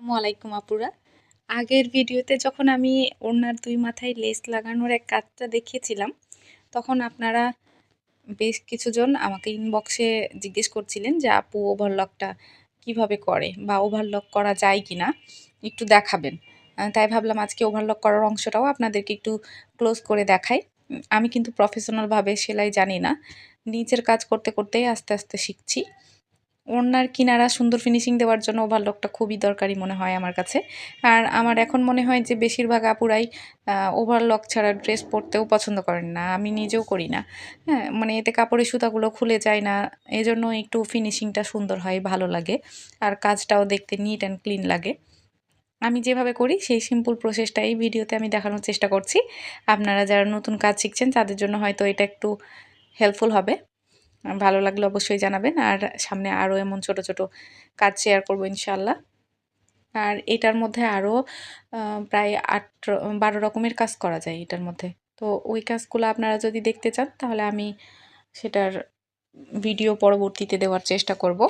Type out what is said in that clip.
ওয়ালাইকুম আপুরা। আগের ভিডিওতে যখন আমি ওড়নার ২ মাথায় লেস লাগানোর এক কাজটা দেখিয়েছিলাম, তখন আপনারা বেশ কিছুজন আমাকে ইনবক্সে জিজ্ঞেস করছিলেন যে আপু ওভারলকটা কিভাবে করে বা ওভারলক করা যায় কিনা একটু দেখাবেন। তাই ভাবলাম আজকে ওভারলক করার অংশটাও আপনাদেরকে একটু ক্লোজ করে দেখাই। আমি কিন্তু প্রফেশনালভাবে সেলাই জানি না। নিজের কাজ করতে করতেই আস্তে আস্তে শিখছি। ওড়নার কিনারা সুন্দর ফিনিশিং দেওয়ার জন্য ওভারলকটা খুবই দরকারি মনে হয় আমার কাছে। আর আমার এখন মনে হয় যে বেশিরভাগ আপুরাই ওভারলক ছাড়া ড্রেস পরতেও পছন্দ করেন না। আমি নিজেও করি না। হ্যাঁ? মানে এতে কাপড়ের সুতাগুলো খুলে যায় না। এজন্য একটু ফিনিশিংটা সুন্দর হয়, ভালো লাগে। আর কাজটাও দেখতে নিট অ্যান্ড ক্লিন লাগে। আমি যেভাবে করি সেই সিম্পল প্রসেসটা এই ভিডিওতে আমি দেখানোর চেষ্টা করছি। আপনারা যারা নতুন কাজ শিখছেন তাদের জন্য হয়তো এটা একটু হেল্পফুল হবে। ভালো লাগলে অবশ্যই জানাবেন। আর সামনে আরও এমন ছোট ছোট কাজ শেয়ার করব ইনশাআল্লাহ। আর এটার মধ্যে আরও প্রায় ৮-১২ রকমের কাজ করা যায় এটার মধ্যে। তো ওই কাজগুলো আপনারা যদি দেখতে চান তাহলে আমি সেটার ভিডিও পরবর্তীতে দেওয়ার চেষ্টা করব।